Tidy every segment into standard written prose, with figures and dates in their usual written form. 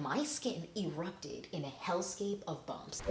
my skin erupted in a hellscape of bumps.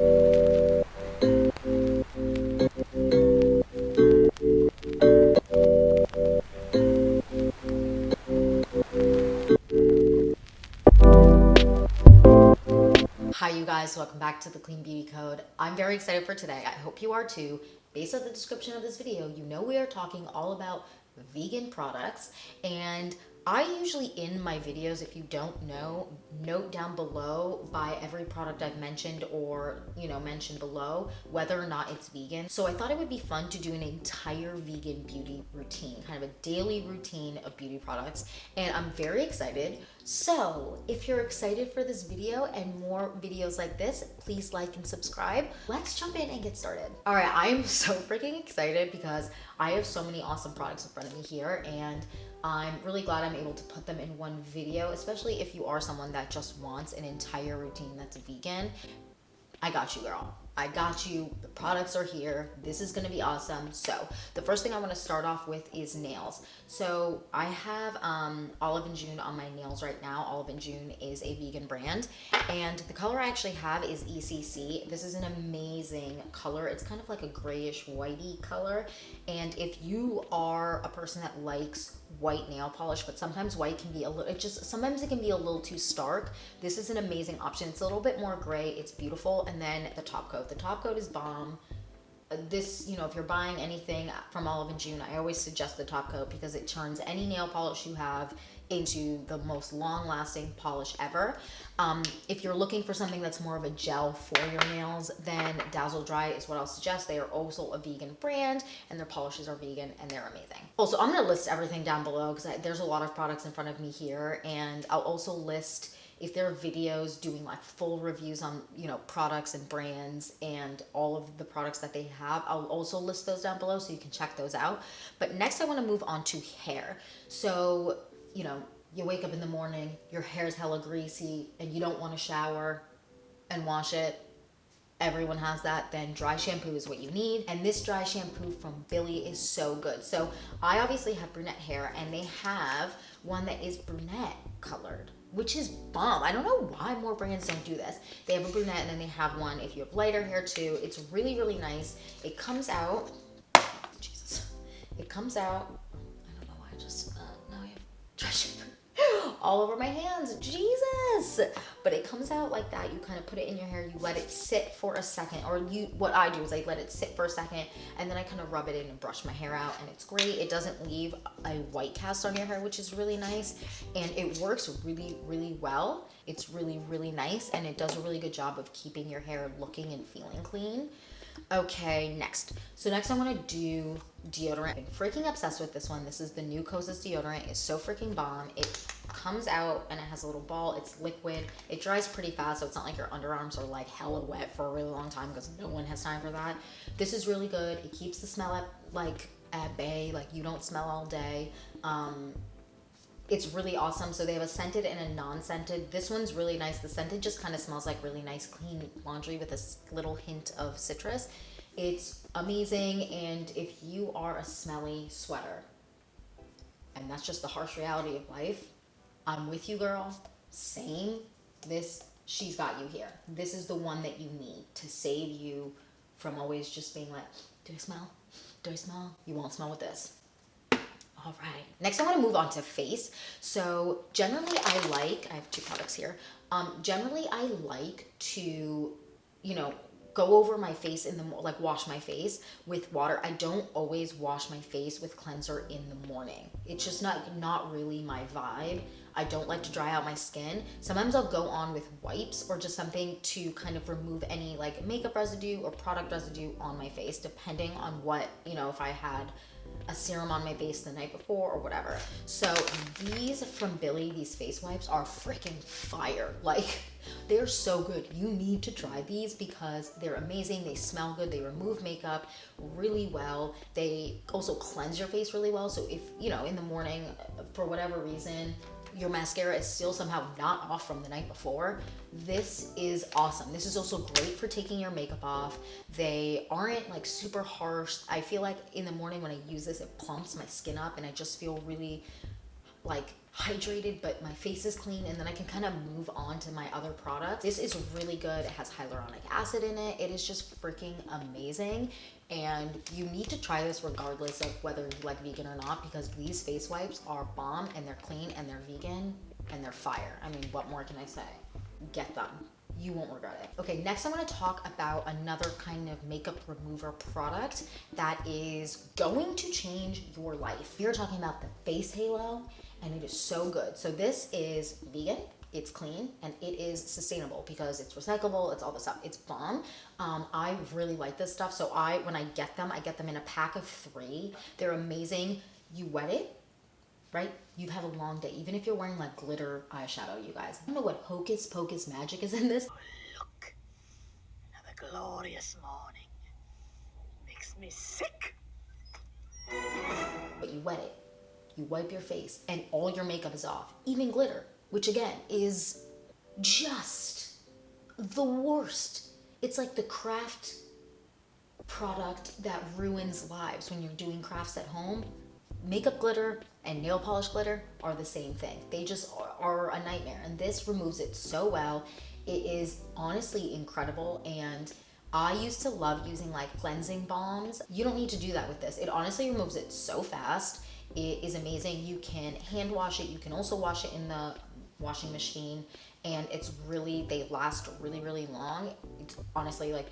Hi you guys, welcome back to the Clean Beauty Code. I'm very excited for today. I hope you are too. Based on the description of this video, you know we are talking all about vegan products, and I usually in my videos, if you don't know, note down below by every product I've mentioned or, mentioned below whether or not it's vegan. So I thought it would be fun to do an entire vegan beauty routine, kind of a daily routine of beauty products, and I'm very excited. So if you're excited for this video and more videos like this, please like and subscribe. Let's jump in and get started. All right, I am so freaking excited because I have so many awesome products in front of me here, and I'm really glad I'm able to put them in one video, especially if you are someone that just wants an entire routine that's vegan. I got you, girl. I got you. The products are here. This is going to be awesome. So the first thing I want to start off with is nails. So I have Olive and June on my nails right now. Olive and June is a vegan brand, and the color I actually have is ECC. This is an amazing color. It's kind of like a grayish whitey color, and if you are a person that likes white nail polish, but sometimes white can be a little, sometimes it can be a little too stark, this is an amazing option. It's a little bit more gray. It's beautiful. And then the top coat. The top coat is bomb. This, if you're buying anything from Olive and June, I always suggest the top coat because it turns any nail polish you have into the most long-lasting polish ever. If you're looking for something that's more of a gel for your nails, then Dazzle Dry is what I'll suggest. They are also a vegan brand, and their polishes are vegan, and they're amazing. Also, I'm gonna list everything down below because there's a lot of products in front of me here, and I'll also list if there are videos doing like full reviews on, products and brands and all of the products that they have. I'll also list those down below so you can check those out. But next I want to move on to hair. So, you wake up in the morning, your hair's hella greasy, and you don't want to shower and wash it. Everyone has that. Then dry shampoo is what you need, and this dry shampoo from Billie is so good. So I obviously have brunette hair, and they have one that is brunette colored, which is bomb. I don't know why more brands don't do this. They have a brunette, and then they have one if you have lighter hair too. It's really, really nice. It comes out, Jesus, it comes out, I don't know why I just, now I have dry shampoo all over my hands, Jesus. But it comes out like that. You kind of put it in your hair, you let it sit for a second, or what I do is I let it sit for a second, and then I kind of rub it in and brush my hair out, and it's great. It doesn't leave a white cast on your hair, which is really nice, and it works really, really well. It's really, really nice, and it does a really good job of keeping your hair looking and feeling clean. Okay, next. So next I want to do deodorant. I'm freaking obsessed with this one. This is the new Kosas deodorant. It's so freaking bomb. It comes out and it has a little ball. It's liquid. It dries pretty fast, so it's not like your underarms are like hella wet for a really long time because no one has time for that. This is really good. It keeps the smell at bay. Like you don't smell all day. It's really awesome. So they have a scented and a non-scented. This one's really nice. The scented just kind of smells like really nice clean laundry with a little hint of citrus. It's amazing. And if you are a smelly sweater, and that's just the harsh reality of life, I'm with you, girl. Same. She's got you here. This is the one that you need to save you from always just being like, do I smell? Do I smell? You won't smell with this. All right. Next, I want to move on to face. So generally I have two products here. Generally I like to, go over my face wash my face with water. I don't always wash my face with cleanser in the morning. It's just not really my vibe. I don't like to dry out my skin. Sometimes I'll go on with wipes or just something to kind of remove any like makeup residue or product residue on my face, depending on what, if I had a serum on my face the night before or whatever. So these from Billie, these face wipes are freaking fire. Like they're so good. You need to try these because they're amazing. They smell good. They remove makeup really well. They also cleanse your face really well. So if, in the morning, for whatever reason, your mascara is still somehow not off from the night before, this is awesome. This is also great for taking your makeup off. They aren't like super harsh. I feel like in the morning when I use this, it plumps my skin up and I just feel really like hydrated, but my face is clean, and then I can kind of move on to my other products. This is really good. It has hyaluronic acid in it. It is just freaking amazing. And you need to try this regardless of whether you like vegan or not, because these face wipes are bomb, and they're clean, and they're vegan, and they're fire. I mean, what more can I say? Get them. You won't regret it. Okay, next I want to talk about another kind of makeup remover product that is going to change your life. We are talking about the Face Halo, and it is so good. So this is vegan, it's clean, and it is sustainable because it's recyclable, it's all this stuff. It's bomb. I really like this stuff. So when I get them in a pack of 3. They're amazing. You wet it, right? You've had a long day. Even if you're wearing like glitter eyeshadow, you guys. I don't know what hocus pocus magic is in this. Look, another glorious morning. Makes me sick. But you wet it, you wipe your face, and all your makeup is off. Even glitter, which again is just the worst. It's like the craft product that ruins lives when you're doing crafts at home. Makeup glitter and nail polish glitter are the same thing. They just are a nightmare, and this removes it so well. It is honestly incredible, and I used to love using like cleansing balms. You don't need to do that with this. It honestly removes it so fast. It is amazing. You can hand wash it. You can also wash it in the washing machine, and they last really, really long. It's honestly like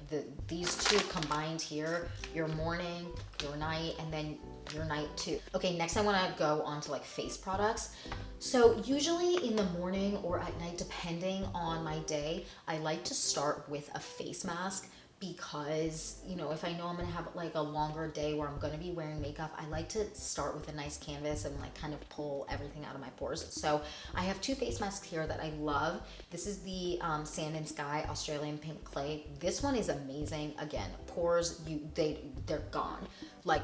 these two combined here, your morning, your night, and then your night too. Okay, next I want to go on to like face products. So usually in the morning or at night, depending on my day, I like to start with a face mask, because, you know, if I know I'm gonna have like a longer day where I'm gonna be wearing makeup, I like to start with a nice canvas and like kind of pull everything out of my pores. So I have 2 face masks here that I love. This is the Sand and Sky Australian Pink Clay. This one is amazing. Again, pores, they're gone. Like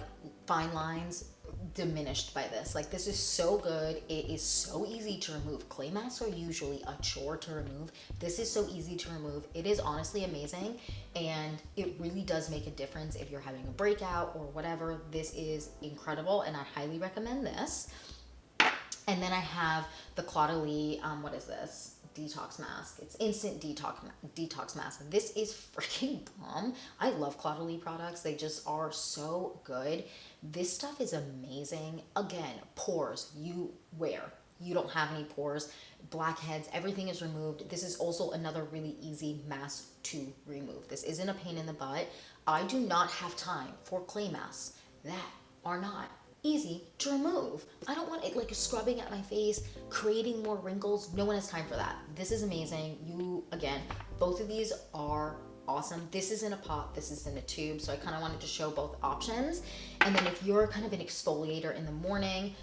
fine lines diminished by this. Like, this is so good. It is so easy to remove. Clay masks are usually a chore to remove. This is so easy to remove. It is honestly amazing, and it really does make a difference if you're having a breakout or whatever. This is incredible, and I highly recommend this. And then I have the Claudelie, what is this? Detox mask. It's instant detox mask. This is freaking bomb. I love Claudelie products. They just are so good. This stuff is amazing. Again, pores, you don't have any pores, blackheads, everything is removed. This is also another really easy mask to remove. This isn't a pain in the butt. I do not have time for clay masks that are not easy to remove. I don't want it like scrubbing at my face, creating more wrinkles. No one has time for that. This is amazing. Again, both of these are awesome. This is in a pot, this is in a tube, so I kind of wanted to show both options. And then if you're kind of an exfoliator in the morning,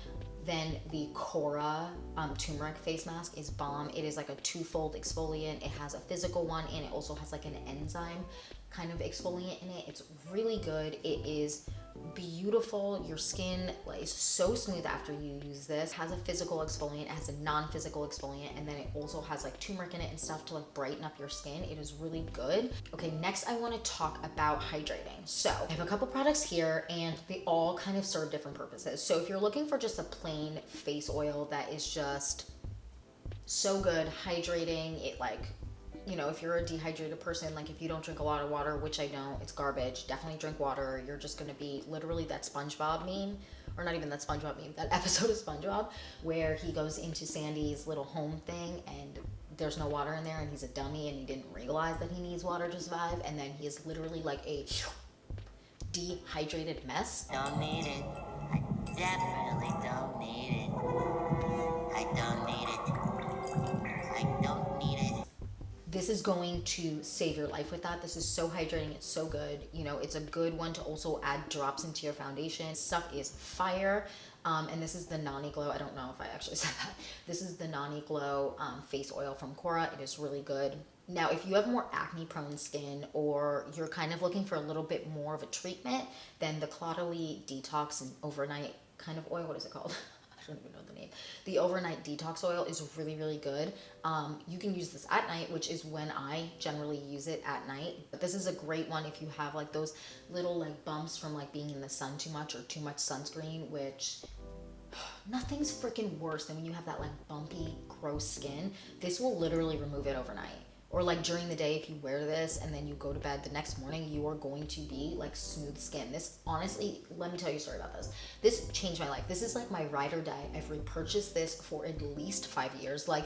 then the Cora turmeric face mask is bomb. It is like a 2-fold exfoliant. It has a physical one, and it also has like an enzyme kind of exfoliant in it. It's really good. It is beautiful. Your skin is so smooth after you use this. It has a physical exfoliant, it has a non-physical exfoliant, and then it also has like turmeric in it and stuff to like brighten up your skin. It is really good. Okay, next I want to talk about hydrating. So I have a couple products here, and they all kind of serve different purposes. So if you're looking for just a plain face oil that is just so good, hydrating, it like, you know, if you're a dehydrated person, like if you don't drink a lot of water, which I don't, it's garbage. Definitely drink water. You're just going to be literally that SpongeBob meme, or not even that SpongeBob meme, that episode of SpongeBob where he goes into Sandy's little home thing and there's no water in there, and he's a dummy and he didn't realize that he needs water to survive, and then he is literally like a dehydrated mess. Don't need it. I definitely don't need it. I don't need it. I don't need it. This is going to save your life with that. This is so hydrating. It's so good. You know, it's a good one to also add drops into your foundation. Stuff is fire. And this is the Nani Glow. I don't know if I actually said that. This is the Nani Glow face oil from Cora. It is really good. Now, if you have more acne prone skin, or you're kind of looking for a little bit more of a treatment, then the Claudelie Detox and Overnight kind of oil, what is it called? I don't even know the name. The Overnight Detox Oil is really, really good. You can use this at night, which is when I generally use it at night. But this is a great one if you have like those little like bumps from like being in the sun too much or too much sunscreen, which Nothing's freaking worse than when you have that like bumpy, gross skin. This will literally remove it overnight. Or like during the day, if you wear this and then you go to bed the next morning, you are going to be like smooth skin. This honestly, let me tell you a story about this. This changed my life. This is like my ride or die. I've repurchased this for at least 5 years. Like,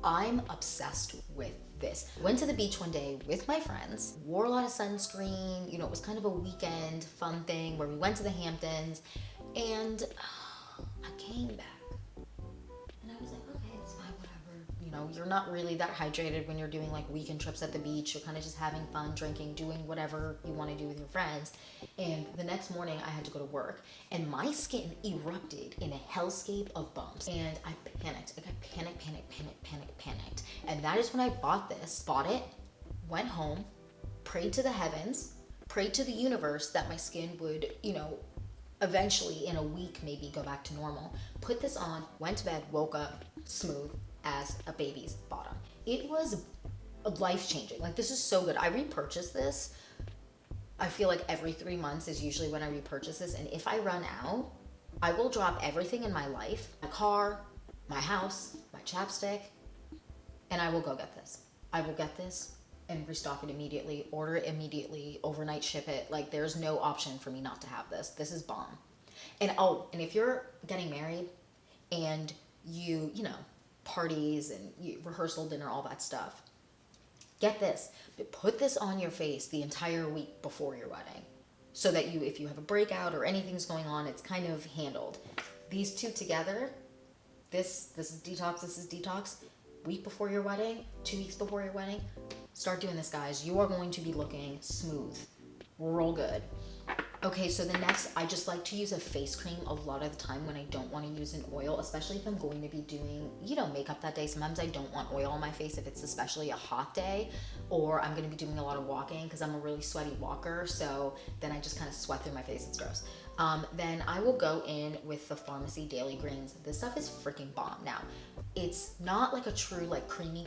I'm obsessed with this. Went to the beach one day with my friends, wore a lot of sunscreen. You know, it was kind of a weekend fun thing where we went to the Hamptons, and I came back and I was like, okay, it's fine, whatever. You know, you're not really that hydrated when you're doing like weekend trips at the beach. You're kind of just having fun, drinking, doing whatever you want to do with your friends. And the next morning I had to go to work, and my skin erupted in a hellscape of bumps. And I panicked. Like, I panicked. And that is when I bought this. Bought it, went home, prayed to the heavens, prayed to the universe that my skin would, you know, eventually in a week maybe go back to normal. Put this on, went to bed, woke up smooth as a baby's bottom. It was life changing. Like, this is so good. I repurchased this. I feel like every 3 months is usually when I repurchase this, and if I run out, I will drop everything in my life, my car, my house, my chapstick, and I will go get this. I will get this and restock it immediately, order it immediately, overnight ship it. Like, there's no option for me not to have this. This is bomb. And oh, and if you're getting married and you know, parties and rehearsal, dinner, all that stuff, get this. Put this on your face the entire week before your wedding, so that you, if you have a breakout or anything's going on, it's kind of handled. These two together, this is detox. Week before your wedding, 2 weeks before your wedding, start doing this, guys. You are going to be looking smooth, real good. Okay, so the next, I just like to use a face cream a lot of the time when I don't want to use an oil, especially if I'm going to be doing, you know, makeup that day. Sometimes I don't want oil on my face if it's especially a hot day, or I'm going to be doing a lot of walking because I'm a really sweaty walker. So then I just kind of sweat through my face. It's gross. Then I will go in with the Pharmacy Daily Greens. This stuff is freaking bomb. Now, it's not like a true like creamy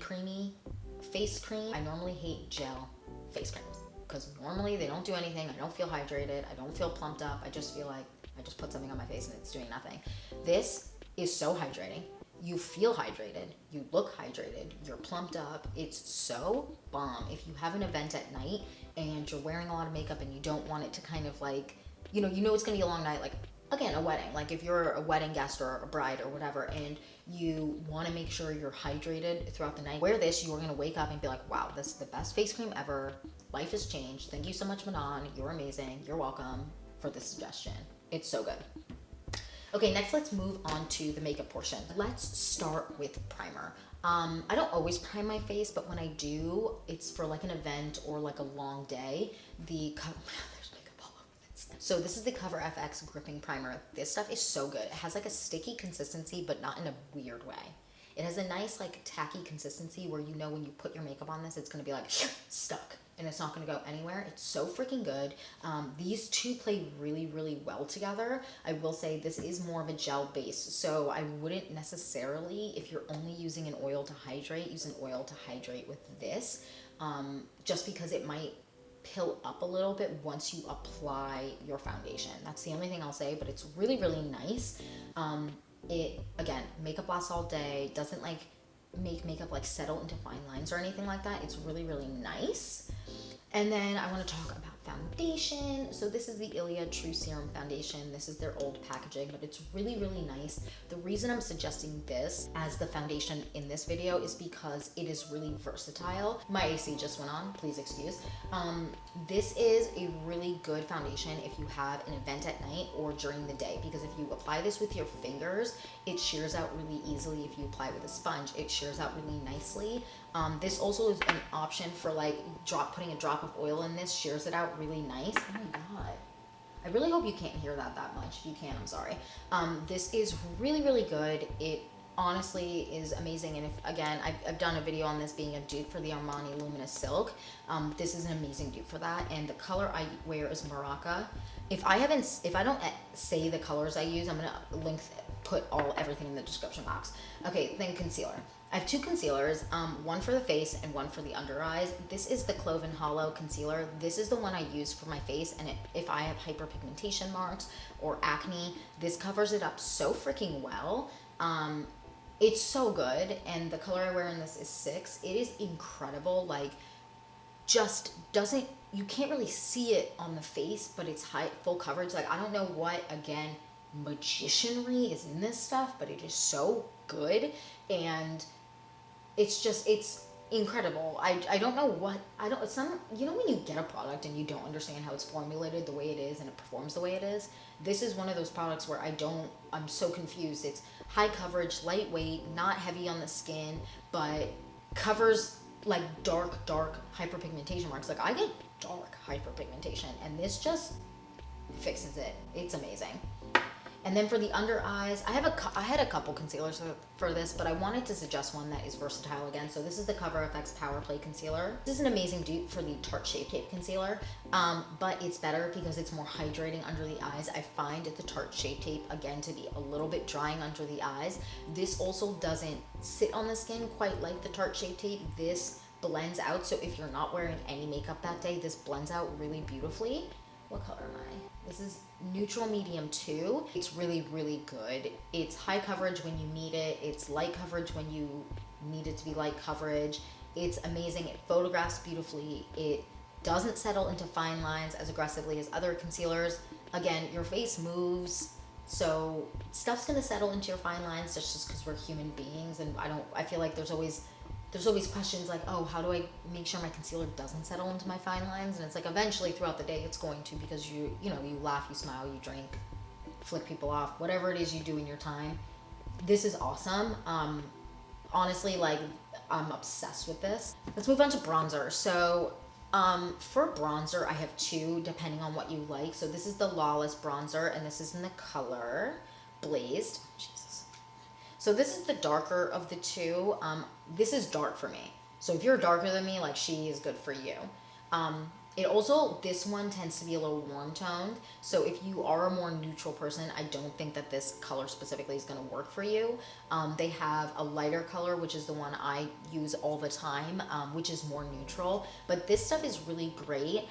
face cream. I normally hate gel face creams because normally they don't do anything. I don't feel hydrated. I don't feel plumped up. I just feel like I just put something on my face and it's doing nothing. This is so hydrating. You feel hydrated. You look hydrated. You're plumped up. It's so bomb. If you have an event at night and you're wearing a lot of makeup and you don't want it to kind of like, you know it's gonna be a long night, like again, a wedding. Like if you're a wedding guest or a bride or whatever, and you want to make sure you're hydrated throughout the night, wear this. You are going to wake up and be like, wow, this is the best face cream ever. Life has changed. Thank you so much, Manon. You're amazing. You're welcome for this suggestion. It's so good. Okay, next let's move on to the makeup portion. Let's start with primer. I don't always prime my face, but when I do, it's for like an event or like a long day. So this is the Cover FX Gripping Primer. This stuff is so good. It has like a sticky consistency, but not in a weird way. It has a nice like tacky consistency where you know when you put your makeup on this, it's gonna be like stuck and it's not gonna go anywhere. It's so freaking good. These two play really, really well together. I will say this is more of a gel base, so I wouldn't necessarily, if you're only using an oil to hydrate, use an oil to hydrate with this, just because it might pill up a little bit once you apply your foundation. That's the only thing I'll say, but it's really, really nice. It, again, makeup lasts all day, doesn't like make makeup like settle into fine lines or anything like that. It's really, really nice. And then I want to talk about foundation. So this is the Iliad True Serum Foundation. This is their old packaging, but it's really, really nice. The reason I'm suggesting this as the foundation in this video is because it is really versatile. My AC just went on, please excuse. This is a really good foundation if you have an event at night or during the day, because if you apply this with your fingers, it shears out really easily. If you apply it with a sponge, it shears out really nicely. This also is an option for like putting a drop of oil in this, shears it out really nice. Oh my God. I really hope you can't hear that much. If you can, I'm sorry. This is really, really good. It honestly is amazing. And if, again, I've done a video on this being a dupe for the Armani Luminous Silk. This is an amazing dupe for that. And the color I wear is Maraca. If I don't say the colors I use, I'm gonna put everything in the description box. Okay, then concealer. I have two concealers, one for the face and one for the under eyes. This is the Cloven Hollow concealer. This is the one I use for my face, and if I have hyperpigmentation marks or acne, this covers it up so freaking well. It's so good, and the color I wear in this is 6. It is incredible. Like, just doesn't, you can't really see it on the face, but it's full coverage. Like, I don't know what, again, magicianry is in this stuff, but it is so good, and it's incredible. I don't know what, it's some, you know, when you get a product and you don't understand how it's formulated the way it is and it performs the way it is, this is one of those products where I'm so confused. It's high coverage, lightweight, not heavy on the skin, but covers like dark hyperpigmentation marks. Like, I get dark hyperpigmentation, and this just fixes it. It's amazing. And then for the under eyes, I had a couple concealers for this, but I wanted to suggest one that is versatile again. So this is the Cover FX Power Play Concealer. This is an amazing dupe for the Tarte Shape Tape Concealer, but it's better because it's more hydrating under the eyes. I find the Tarte Shape Tape, again, to be a little bit drying under the eyes. This also doesn't sit on the skin quite like the Tarte Shape Tape. This blends out, so if you're not wearing any makeup that day, this blends out really beautifully. What color am I? This is neutral medium 2. It's really, really good. It's high coverage when you need it. It's light coverage when you need it to be light coverage. It's amazing. It photographs beautifully. It doesn't settle into fine lines as aggressively as other concealers. Again, your face moves, so stuff's gonna settle into your fine lines just because we're human beings, and I feel like there's always questions like, oh, how do I make sure my concealer doesn't settle into my fine lines? And it's like, eventually throughout the day it's going to, because you laugh, you smile, you drink, flick people off, whatever it is you do in your time. This is awesome. Honestly, like, I'm obsessed with this. Let's move on to bronzer. So for bronzer, I have 2 depending on what you like. So this is the Lawless bronzer, and this is in the color Blazed. So this is the darker of the 2. This is dark for me. So if you're darker than me, like, she is good for you. This one tends to be a little warm toned. So if you are a more neutral person, I don't think that this color specifically is going to work for you. They have a lighter color, which is the one I use all the time, which is more neutral. But this stuff is really great.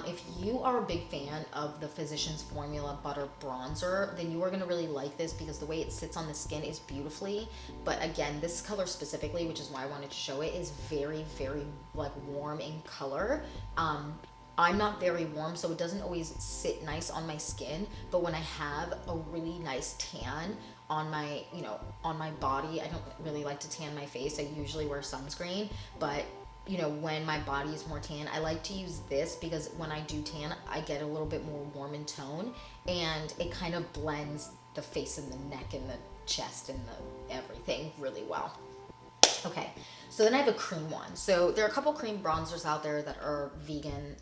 If you are a big fan of the Physicians Formula Butter Bronzer, then you are going to really like this because the way it sits on the skin is beautifully. But again, this color specifically, which is why I wanted to show it, is very, very, like, warm in color. I'm not very warm, so it doesn't always sit nice on my skin, but when I have a really nice tan on my, on my body, I don't really like to tan my face. I usually wear sunscreen, but when my body is more tan, I like to use this because when I do tan, I get a little bit more warm in tone, and it kind of blends the face and the neck and the chest and the everything really well. Okay, so then I have a cream one. So there are a couple cream bronzers out there that are vegan,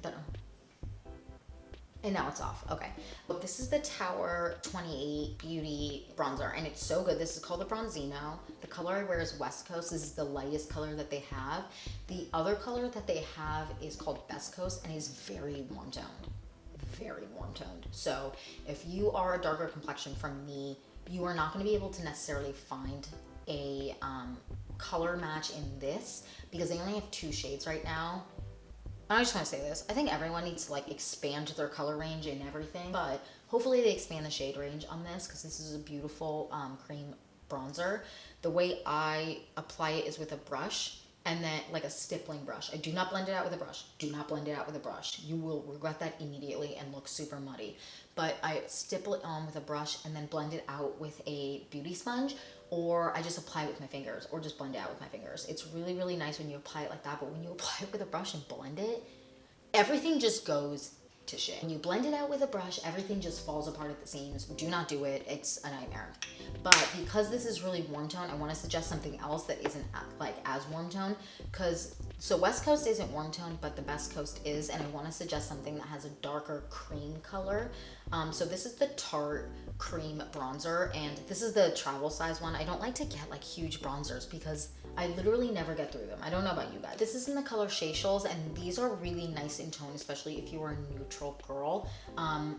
and now it's off. Okay, but this is the Tower 28 Beauty bronzer, and it's so good. This is called the Bronzino. The color I wear is West Coast. This is the lightest color that they have. The other color that they have is called Best Coast, and is very warm toned. Very warm toned. So if you are a darker complexion from me, you are not going to be able to necessarily find a color match in this because they only have 2 shades right now. And I just want to say this, I think everyone needs to, like, expand their color range and everything, but hopefully they expand the shade range on this because this is a beautiful cream bronzer. The way I apply it is with a brush, and then like a stippling brush. I do not blend it out with a brush. Do not blend it out with a brush. You will regret that immediately and look super muddy. But I stipple it on with a brush and then blend it out with a beauty sponge, or I just apply it with my fingers, or just blend it out with my fingers. It's really, really nice when you apply it like that, but when you apply it with a brush and blend it, everything just goes to shit. When you blend it out with a brush, everything just falls apart at the seams. Do not do it. It's a nightmare. But because this is really warm tone, I want to suggest something else that isn't like as warm tone, so West Coast isn't warm tone, but the Best Coast is, and I want to suggest something that has a darker cream color. So this is the Tarte cream bronzer, and this is the travel size one. I don't like to get like huge bronzers because I literally never get through them. I don't know about you guys. This is in the color Shatials, and these are really nice in tone, especially if you are a neutral girl,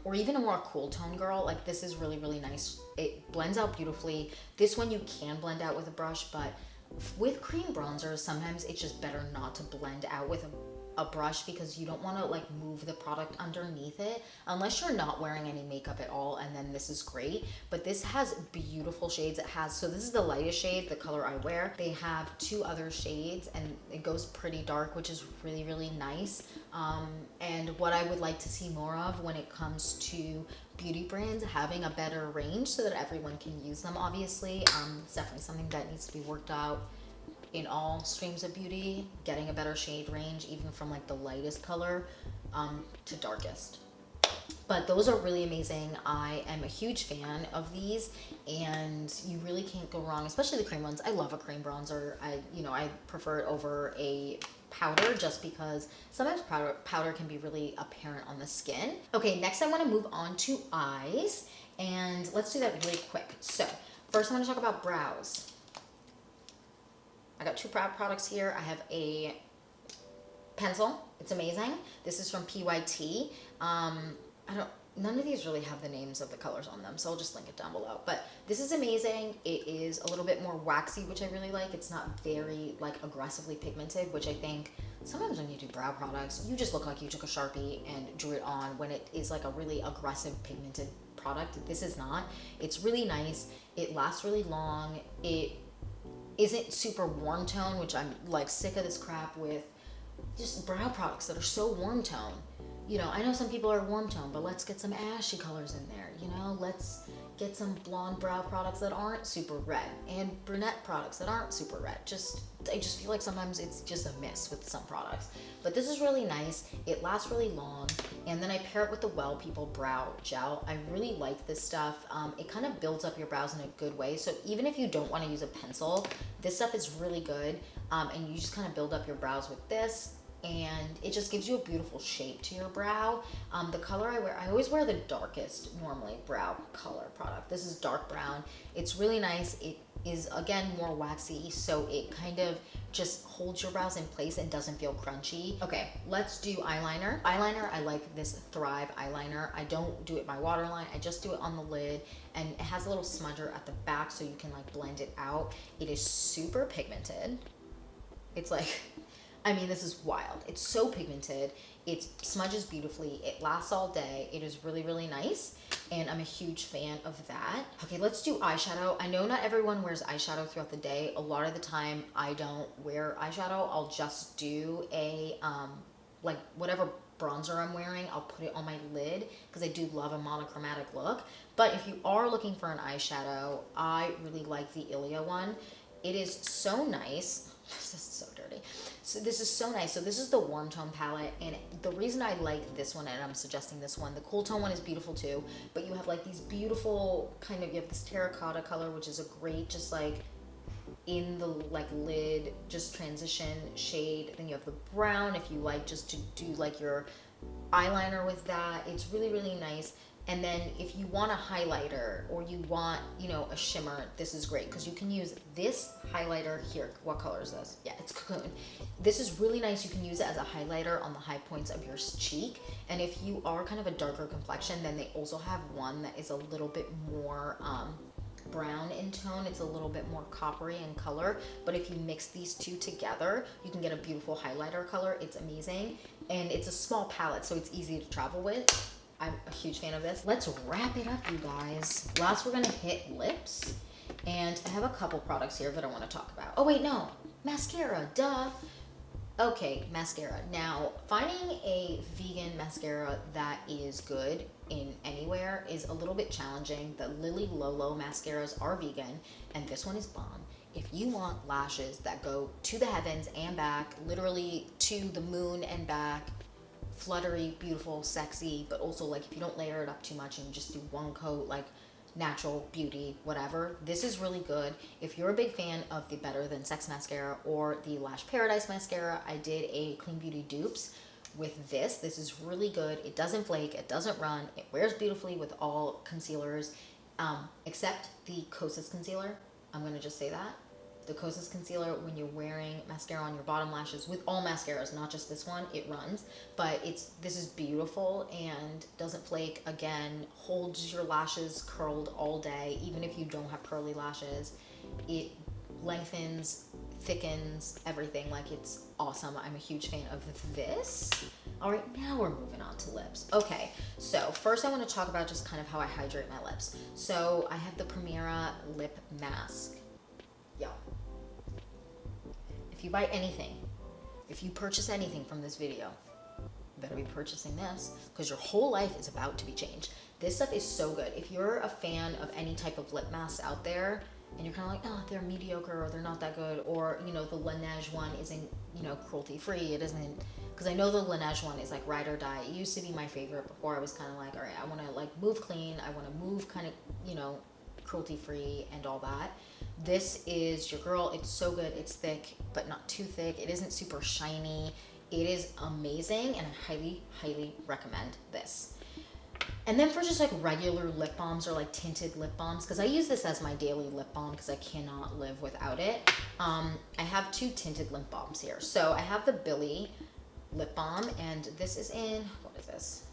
or even a more cool tone girl. Like, this is really, really nice. It blends out beautifully. This one you can blend out with a brush, but With cream bronzers, sometimes it's just better not to blend out with a brush because you don't want to like move the product underneath it unless you're not wearing any makeup at all, and then this is great. But this has beautiful shades. It has, so this is the lightest shade, the color I wear. They have two other shades and it goes pretty dark, which is really, really nice. And what I would like to see more of when it comes to beauty brands having a better range so that everyone can use them, obviously. It's definitely something that needs to be worked out in all streams of beauty, getting a better shade range, even from like the lightest color to darkest. But those are really amazing. I am a huge fan of these, and you really can't go wrong, especially the cream ones. I love a cream bronzer. I prefer it over a powder just because sometimes powder can be really apparent on the skin. Okay, next I want to move on to eyes, and let's do that really quick. So first I want to talk about brows. I got two products here. I have a pencil. It's amazing. This is from PYT. None of these really have the names of the colors on them, so I'll just link it down below. But this is amazing. It is a little bit more waxy, which I really like. It's not very like aggressively pigmented, which I think sometimes when you do brow products, you just look like you took a Sharpie and drew it on when it is like a really aggressive pigmented product. This is not. It's really nice. It lasts really long. It isn't super warm tone, which I'm like sick of this crap with just brow products that are so warm tone. You know, I know some people are warm tone, but let's get some ashy colors in there, you know? Let's get some blonde brow products that aren't super red and brunette products that aren't super red. I just feel like sometimes it's just a miss with some products. But this is really nice. It lasts really long. And then I pair it with the Well People Brow Gel. I really like this stuff. It kind of builds up your brows in a good way. So even if you don't want to use a pencil, this stuff is really good. And you just kind of build up your brows with this. And it just gives you a beautiful shape to your brow. The color I wear, I always wear the darkest normally brow color product. This is dark brown. It's really nice. It is, again, more waxy, so it kind of just holds your brows in place and doesn't feel crunchy. Okay, let's do eyeliner. Eyeliner, I like this Thrive eyeliner. I don't do it by waterline. I just do it on the lid, and it has a little smudger at the back so you can like blend it out. It is super pigmented. It's like, I mean, this is wild. It's so pigmented. It smudges beautifully. It lasts all day. It is really, really nice. And I'm a huge fan of that. Okay, let's do eyeshadow. I know not everyone wears eyeshadow throughout the day. A lot of the time I don't wear eyeshadow. I'll just do a, like whatever bronzer I'm wearing, I'll put it on my lid because I do love a monochromatic look. But if you are looking for an eyeshadow, I really like the Ilia one. It is so nice. This is so dirty. So this is so nice. So this is the warm tone palette, and the reason I like this one, and I'm suggesting this one, the cool tone one is beautiful too, but you have like these beautiful kind of, you have this terracotta color, which is a great just like in the like lid just transition shade. Then you have the brown if you like just to do like your eyeliner with that. It's really, really nice. And then if you want a highlighter or you want, you know, a shimmer, this is great because you can use this highlighter here. What color is this? Yeah, it's Cocoon. This is really nice. You can use it as a highlighter on the high points of your cheek. And if you are kind of a darker complexion, then they also have one that is a little bit more brown in tone. It's a little bit more coppery in color, but if you mix these two together, you can get a beautiful highlighter color. It's amazing. And it's a small palette, so it's easy to travel with. I'm a huge fan of this. Let's wrap it up, you guys. Last, we're gonna hit lips. And I have a couple products here that I wanna talk about. Oh wait, no, mascara, duh. Okay, mascara. Now, finding a vegan mascara that is good in anywhere is a little bit challenging. The Lily Lolo mascaras are vegan, and this one is bomb. If you want lashes that go to the heavens and back, literally to the moon and back, fluttery, beautiful, sexy, but also like if you don't layer it up too much and you just do one coat, like natural beauty, whatever, this is really good. If you're a big fan of the Better Than Sex mascara or the Lash Paradise mascara, I did a Clean Beauty dupes with this. This is really good. It doesn't flake, it doesn't run, it wears beautifully with all concealers, except the Kosas concealer. I'm gonna just say that. The Kosas concealer, when you're wearing mascara on your bottom lashes, with all mascaras, not just this one, it runs. But this is beautiful and doesn't flake. Again, holds your lashes curled all day, even if you don't have curly lashes. It lengthens thickens everything. Like, it's awesome. I'm a huge fan of this. All right, now we're moving on to lips. Okay, so first I want to talk about just kind of how I hydrate my lips. So I have the Primera lip mask. Yo, if you buy anything, if you purchase anything from this video, you better be purchasing this, because your whole life is about to be changed. This stuff is so good. If you're a fan of any type of lip masks out there, and you're kind of like, oh, they're mediocre, or they're not that good, or, you know, the Laneige one isn't, you know, cruelty free, it isn't, because I know the Laneige one is like ride or die. It used to be my favorite before. I was kind of like, all right, I want to like move clean, I want to move kind of, you know, cruelty free and all that. This is your girl. It's so good. It's thick, but not too thick. It isn't super shiny. It is amazing, and I highly, highly recommend this. And then for just like regular lip balms or like tinted lip balms, because I use this as my daily lip balm because I cannot live without it. I have 2 tinted lip balms here. So I have the Billie lip balm, and this is in, what is this?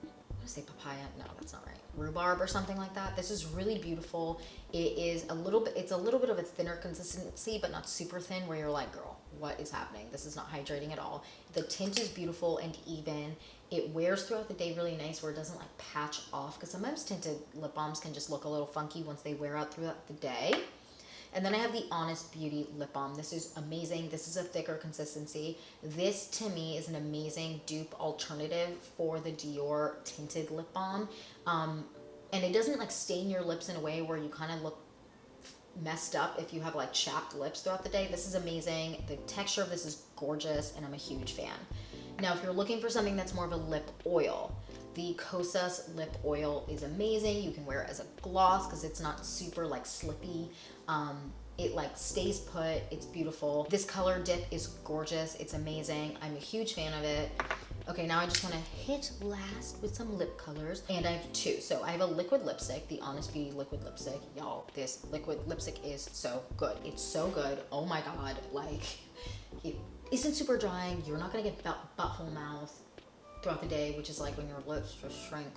I want to say papaya. No, that's not right. Rhubarb or something like that. This is really beautiful. It is a little bit, it's a little bit of a thinner consistency, but not super thin where you're like, girl, what is happening? This is not hydrating at all. The tint is beautiful and even. It wears throughout the day really nice where it doesn't like patch off, because sometimes tinted lip balms can just look a little funky once they wear out throughout the day. And then I have the Honest Beauty lip balm. This is amazing. This is a thicker consistency. This to me is an amazing dupe alternative for the Dior tinted lip balm. And it doesn't like stain your lips in a way where you kind of look messed up if you have like chapped lips throughout the day. This is amazing. The texture of this is gorgeous, and I'm a huge fan. Now, if you're looking for something that's more of a lip oil, the Kosas lip oil is amazing. You can wear it as a gloss because it's not super like slippy. It like stays put. It's beautiful. This color dip is gorgeous. It's amazing. I'm a huge fan of it. Okay, now I just want to hit last with some lip colors, and I have 2. So I have a liquid lipstick, the Honest Beauty liquid lipstick. Y'all, this liquid lipstick is so good. It's so good. Oh my god, like, it isn't super drying. You're not gonna get butthole mouth throughout the day, which is like when your lips just shrink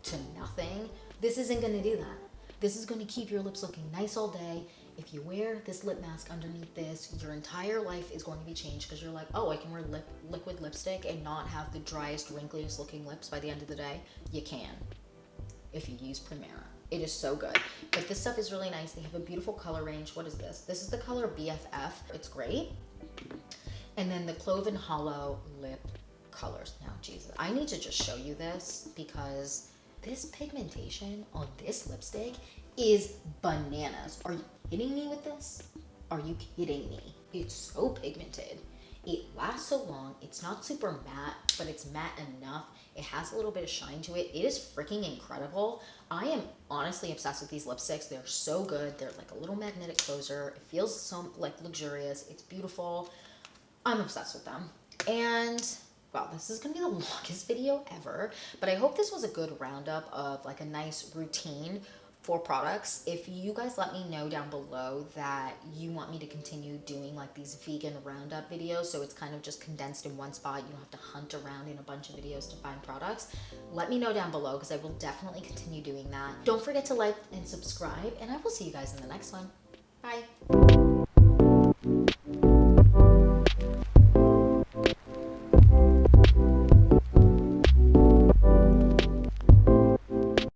to nothing. This isn't gonna do that. This is gonna keep your lips looking nice all day. If you wear this lip mask underneath this, your entire life is going to be changed, because you're like, oh, I can wear liquid lipstick and not have the driest, wrinkliest looking lips by the end of the day. You can, if you use Primera. It is so good. But this stuff is really nice. They have a beautiful color range. What is this? This is the color BFF. It's great. And then the Cloven Hollow lip colors. Now, Jesus, I need to just show you this, because this pigmentation on this lipstick is bananas. Are you kidding me with this? Are you kidding me? It's so pigmented. It lasts so long. It's not super matte, but it's matte enough. It has a little bit of shine to it. It is freaking incredible. I am honestly obsessed with these lipsticks. They're so good. They're like a little magnetic closer. It feels so like luxurious. It's beautiful. I'm obsessed with them. And wow, this is gonna be the longest video ever, but I hope this was a good roundup of like a nice routine for products. If you guys let me know down below that you want me to continue doing like these vegan roundup videos, so it's kind of just condensed in one spot, you don't have to hunt around in a bunch of videos to find products, let me know down below, because I will definitely continue doing that. Don't forget to like and subscribe, and I will see you guys in the next one. Bye.